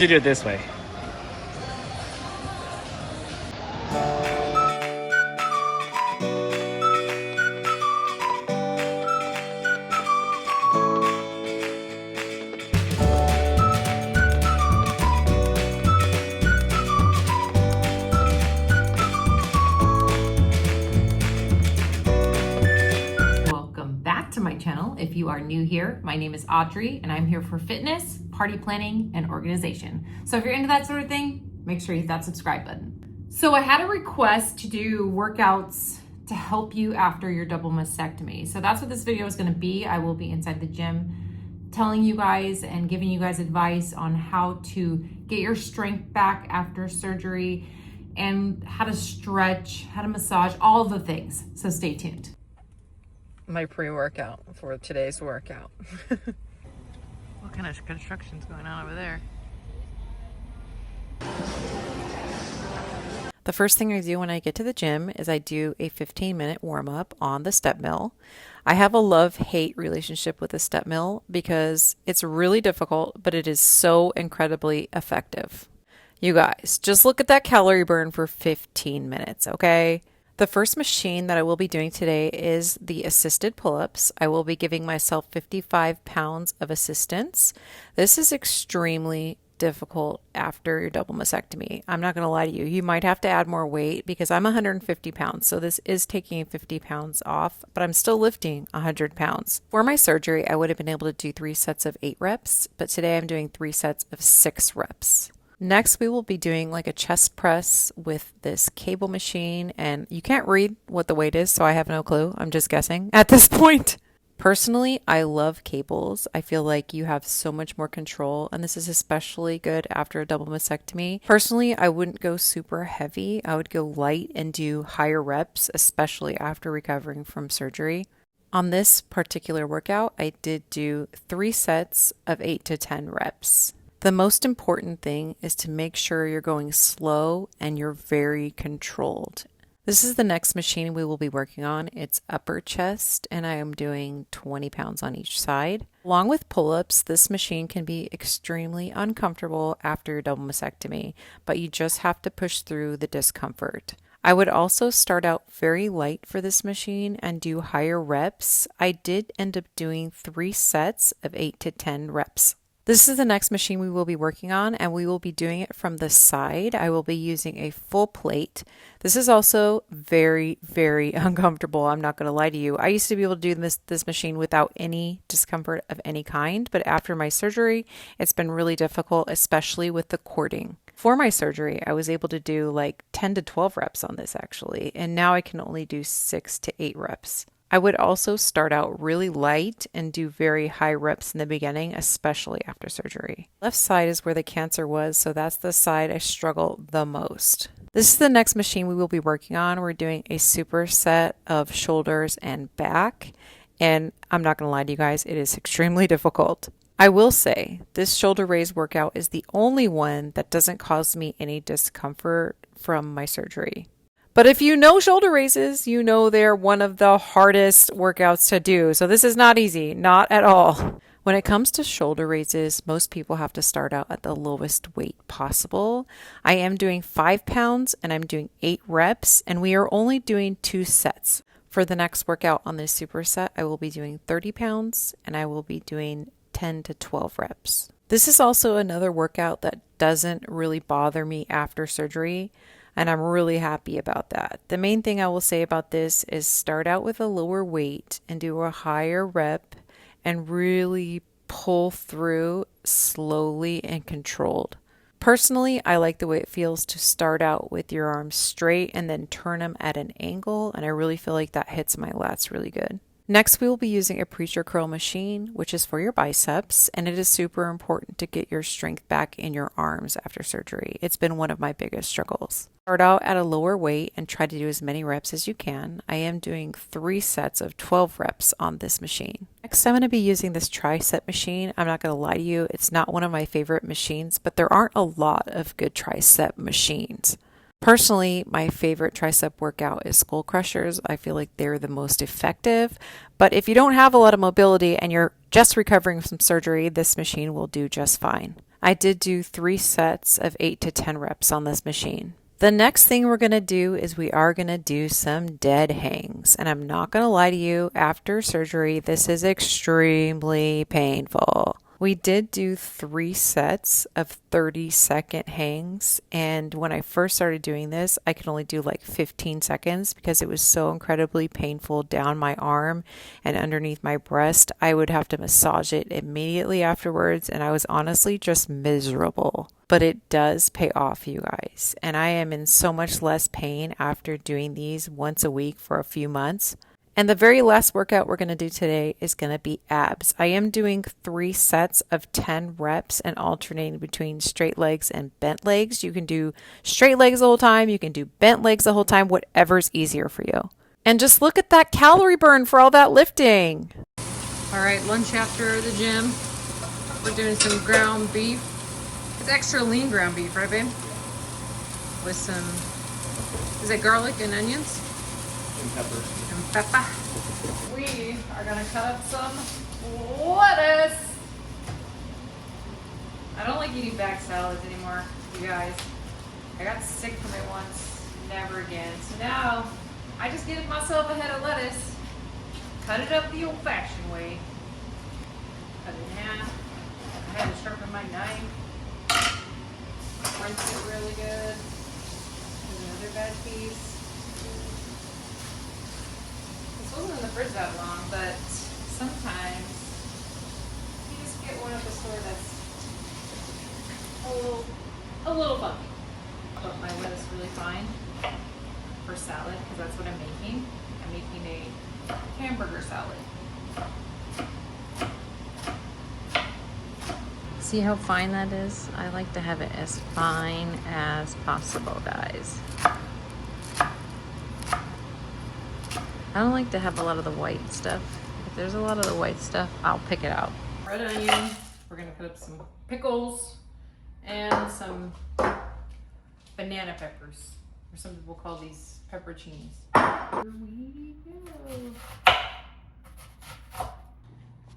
You do it this way. Welcome back to my channel. If you are new here, my name is Audrey and I'm here for fitness, party planning, and organization. So if you're into that sort of thing, make sure you hit that subscribe button. So I had a request to do workouts to help you after your double mastectomy. So that's what this video is going to be. I will be inside the gym telling you guys and giving you guys advice on how to get your strength back after surgery and how to stretch, how to massage, all the things. So stay tuned. My pre-workout for today's workout. What kind of construction's going on over there? The first thing I do when I get to the gym is I do a 15-minute warm-up on the step mill. I have a love-hate relationship with the step mill because it's really difficult, but it is so incredibly effective. You guys, just look at that calorie burn for 15 minutes, okay? The first machine that I will be doing today is the assisted pull-ups. I will be giving myself 55 pounds of assistance. This is extremely difficult after your double mastectomy. I'm not going to lie to you. You might have to add more weight because I'm 150 pounds. So this is taking 50 pounds off, but I'm still lifting 100 pounds. For my surgery, I would have been able to do 3 sets of 8 reps, but today I'm doing 3 sets of 6 reps. Next, we will be doing like a chest press with this cable machine, and you can't read what the weight is, so I have no clue. I'm just guessing at this point. Personally, I love cables. I feel like you have so much more control, and this is especially good after a double mastectomy. Personally, I wouldn't go super heavy. I would go light and do higher reps, especially after recovering from surgery. On this particular workout, I did do 3 sets of 8 to 10 reps. The most important thing is to make sure you're going slow and you're very controlled. This is the next machine we will be working on. It's upper chest, and I am doing 20 pounds on each side. Along with pull-ups, this machine can be extremely uncomfortable after your double mastectomy, but you just have to push through the discomfort. I would also start out very light for this machine and do higher reps. I did end up doing 3 sets of 8 to 10 reps. This is the next machine we will be working on, and we will be doing it from the side. I will be using a full plate. This is also very, very uncomfortable. I'm not going to lie to you. I used to be able to do this machine without any discomfort of any kind, but after my surgery, it's been really difficult, especially with the cording. For my surgery, I was able to do like 10 to 12 reps on this actually, and now I can only do 6 to 8 reps. I would also start out really light and do very high reps in the beginning, especially after surgery. Left side is where the cancer was, so that's the side I struggle the most. This is the next machine we will be working on. We're doing a superset of shoulders and back, and I'm not going to lie to you guys, it is extremely difficult. I will say this shoulder raise workout is the only one that doesn't cause me any discomfort from my surgery. But if you know shoulder raises, you know they're one of the hardest workouts to do. So this is not easy, not at all. When it comes to shoulder raises, most people have to start out at the lowest weight possible. I am doing 5 pounds and I'm doing 8 reps, and we are only doing 2 sets. For the next workout on this superset, I will be doing 30 pounds and I will be doing 10 to 12 reps. This is also another workout that doesn't really bother me after surgery, and I'm really happy about that. The main thing I will say about this is start out with a lower weight and do a higher rep and really pull through slowly and controlled. Personally, I like the way it feels to start out with your arms straight and then turn them at an angle, and I really feel like that hits my lats really good. Next, we will be using a preacher curl machine, which is for your biceps, and it is super important to get your strength back in your arms after surgery. It's been one of my biggest struggles. Start out at a lower weight and try to do as many reps as you can. I am doing 3 sets of 12 reps on this machine. Next, I'm going to be using this tricep machine. I'm not going to lie to you, it's not one of my favorite machines, but there aren't a lot of good tricep machines. Personally, my favorite tricep workout is skull crushers. I feel like they're the most effective, but if you don't have a lot of mobility and you're just recovering from surgery, this machine will do just fine. I did do 3 sets of 8 to 10 reps on this machine. The next thing we're going to do is we are going to do some dead hangs. And I'm not going to lie to you, after surgery, this is extremely painful. We did do 3 sets of 30-second hangs, and when I first started doing this, I could only do like 15 seconds because it was so incredibly painful down my arm and underneath my breast. I would have to massage it immediately afterwards, and I was honestly just miserable. But it does pay off, you guys, and I am in so much less pain after doing these once a week for a few months. And the very last workout we're going to do today is going to be abs. I am doing 3 sets of 10 reps and alternating between straight legs and bent legs. You can do straight legs the whole time. You can do bent legs the whole time, whatever's easier for you. And just look at that calorie burn for all that lifting. All right, lunch after the gym. We're doing some ground beef. It's extra lean ground beef, right, babe? With some, is it garlic and onions? And peppers. Pepper. We are gonna cut up some lettuce. I don't like eating bag salads anymore, you guys. I got sick from it once, never again. So now I just get myself a head of lettuce, cut it up the old-fashioned way, cut it in half. I had to sharpen my knife, rinse it really good. There's another bad piece. This wasn't in the fridge that long, but sometimes you just get one at the store that's a little funky. But my lettuce really fine for salad because that's what I'm making. I'm making a hamburger salad. See how fine that is? I like to have it as fine as possible, guys. I don't like to have a lot of the white stuff. If there's a lot of the white stuff, I'll pick it out. Red onion. We're gonna cut up some pickles and some banana peppers, or some people call these pepperoncinis. Here we go.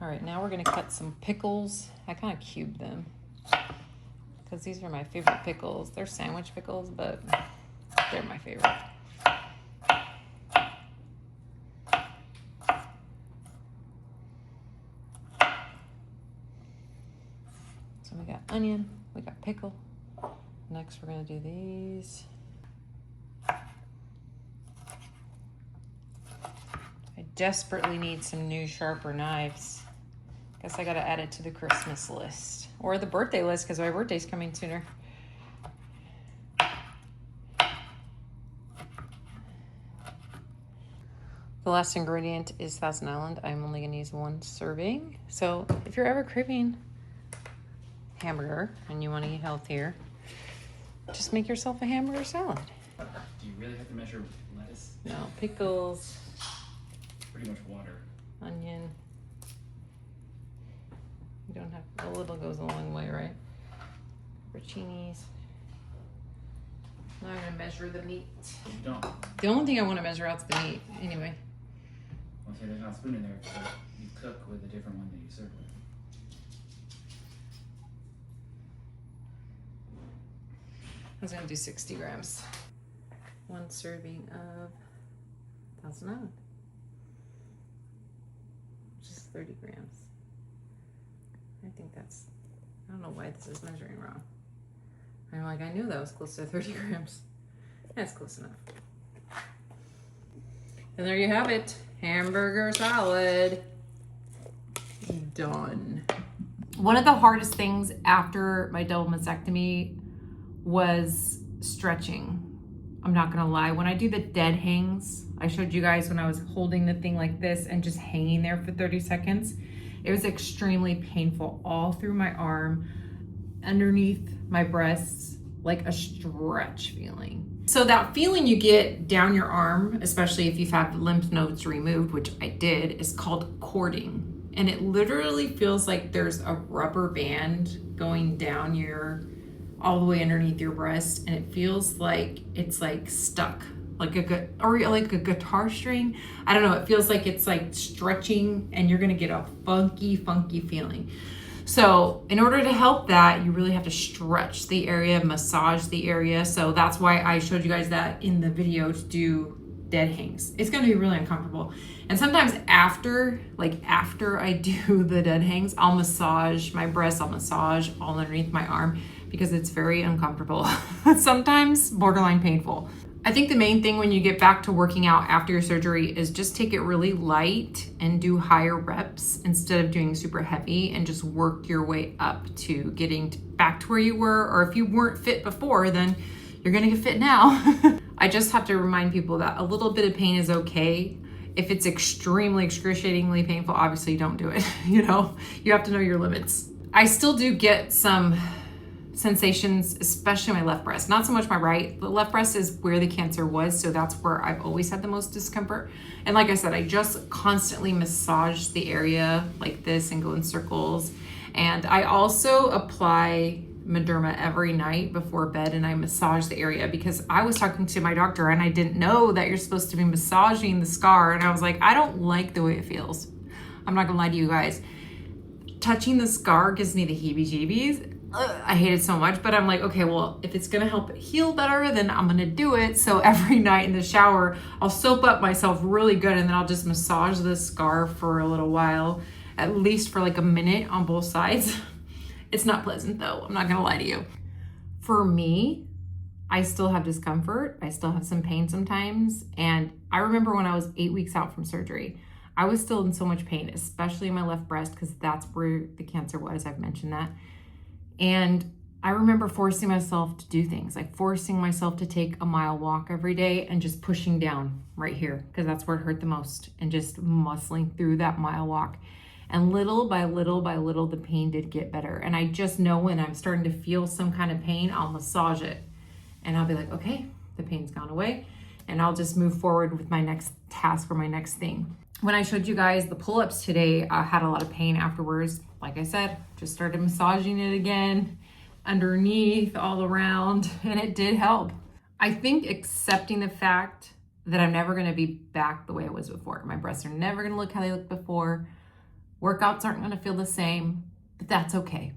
All right, now we're gonna cut some pickles. I kind of cubed them because these are my favorite pickles. They're sandwich pickles, but they're my favorite. So we got onion, we got pickle. Next we're gonna do these. I desperately need some new sharper knives. Guess I gotta add it to the Christmas list or the birthday list because my birthday's coming sooner. The last ingredient is Thousand Island. I'm only gonna use 1 serving. So if you're ever craving hamburger and you want to eat healthier, just make yourself a hamburger salad. Do you really have to measure lettuce? No, pickles. Pretty much water. Onion. You don't have, a little goes a long way, right? Pepperoncinis. Now I'm gonna measure the meat. You don't. The only thing I want to measure out's the meat, anyway. Well, see, there's not a spoon in there, so you cook with a different one that you serve with. I was gonna do 60 grams. 1 serving of Thousand Island, which is 30 grams. I think that's, I don't know why this is measuring wrong. I'm like, I knew that was close to 30 grams. That's close enough. And there you have it. Hamburger salad. Done. One of the hardest things after my double mastectomy was stretching. I'm not gonna lie. When I do the dead hangs, I showed you guys when I was holding the thing like this and just hanging there for 30 seconds. It was extremely painful all through my arm, underneath my breasts, like a stretch feeling. So that feeling you get down your arm, especially if you've had lymph nodes removed, which I did, is called cording. And it literally feels like there's a rubber band going down all the way underneath your breast, and it feels like it's like stuck, like a guitar string. I don't know, it feels like it's like stretching and you're gonna get a funky feeling. So in order to help that, you really have to stretch the area, massage the area. So that's why I showed you guys that in the video to do dead hangs. It's going to be really uncomfortable. And sometimes after I do the dead hangs, I'll massage my breasts, I'll massage all underneath my arm because it's very uncomfortable. Sometimes borderline painful. I think the main thing when you get back to working out after your surgery is just take it really light and do higher reps instead of doing super heavy, and just work your way up to getting back to where you were. Or if you weren't fit before, then you're gonna get fit now. I just have to remind people that a little bit of pain is okay. If it's extremely excruciatingly painful, obviously don't do it. You know, you have to know your limits. I still do get some sensations, especially my left breast, not so much my right. The left breast is where the cancer was, so that's where I've always had the most discomfort. And like I said, I just constantly massage the area like this and go in circles. And I also apply Mederma every night before bed, and I massage the area because I was talking to my doctor and I didn't know that you're supposed to be massaging the scar, and I was like, I don't like the way it feels. I'm not gonna lie to you guys. Touching the scar gives me the heebie-jeebies. I hate it so much, but I'm like, okay, well, if it's gonna help it heal better, then I'm gonna do it. So every night in the shower, I'll soap up myself really good, and then I'll just massage the scar for a little while, at least for like a minute on both sides. It's not pleasant though, I'm not gonna lie to you. For me, I still have discomfort. I still have some pain sometimes. And I remember when I was 8 weeks out from surgery, I was still in so much pain, especially in my left breast, because that's where the cancer was. I've mentioned that. And I remember forcing myself to do things, like forcing myself to take a mile walk every day and just pushing down right here, because that's where it hurt the most, and just muscling through that mile walk. And little by little by little, the pain did get better. And I just know when I'm starting to feel some kind of pain, I'll massage it. And I'll be like, okay, the pain's gone away. And I'll just move forward with my next task or my next thing. When I showed you guys the pull-ups today, I had a lot of pain afterwards. Like I said, just started massaging it again, underneath, all around, and it did help. I think accepting the fact that I'm never gonna be back the way I was before. My breasts are never gonna look how they looked before. Workouts aren't gonna feel the same, but that's okay.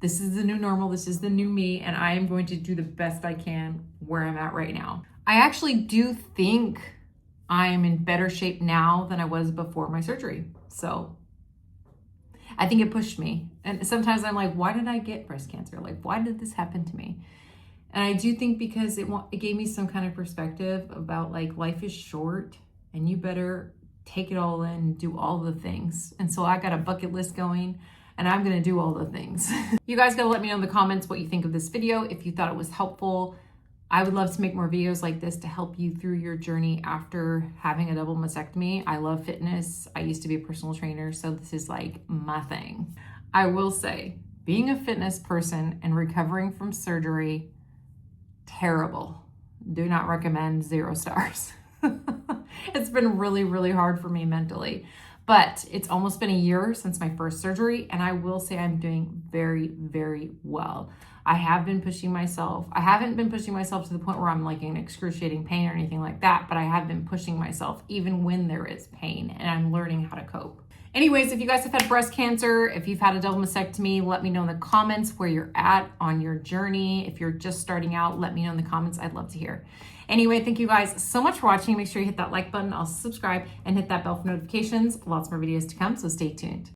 This is the new normal, this is the new me, and I am going to do the best I can where I'm at right now. I actually do think I'm in better shape now than I was before my surgery. So I think it pushed me. And sometimes I'm like, why did I get breast cancer? Like, why did this happen to me? And I do think because it gave me some kind of perspective about like life is short and you better take it all in and do all the things. And so I got a bucket list going and I'm gonna do all the things. You guys gotta let me know in the comments what you think of this video. If you thought it was helpful, I would love to make more videos like this to help you through your journey after having a double mastectomy. I love fitness. I used to be a personal trainer, so this is like my thing. I will say, being a fitness person and recovering from surgery, terrible. Do not recommend, 0 stars. It's been really, really hard for me mentally. But it's almost been a year since my first surgery, and I will say I'm doing very, very well. I have been pushing myself. I haven't been pushing myself to the point where I'm like in excruciating pain or anything like that, but I have been pushing myself even when there is pain, and I'm learning how to cope. Anyways, if you guys have had breast cancer, if you've had a double mastectomy, let me know in the comments where you're at on your journey. If you're just starting out, let me know in the comments. I'd love to hear. Anyway, thank you guys so much for watching. Make sure you hit that like button, also subscribe, and hit that bell for notifications. Lots more videos to come, so stay tuned.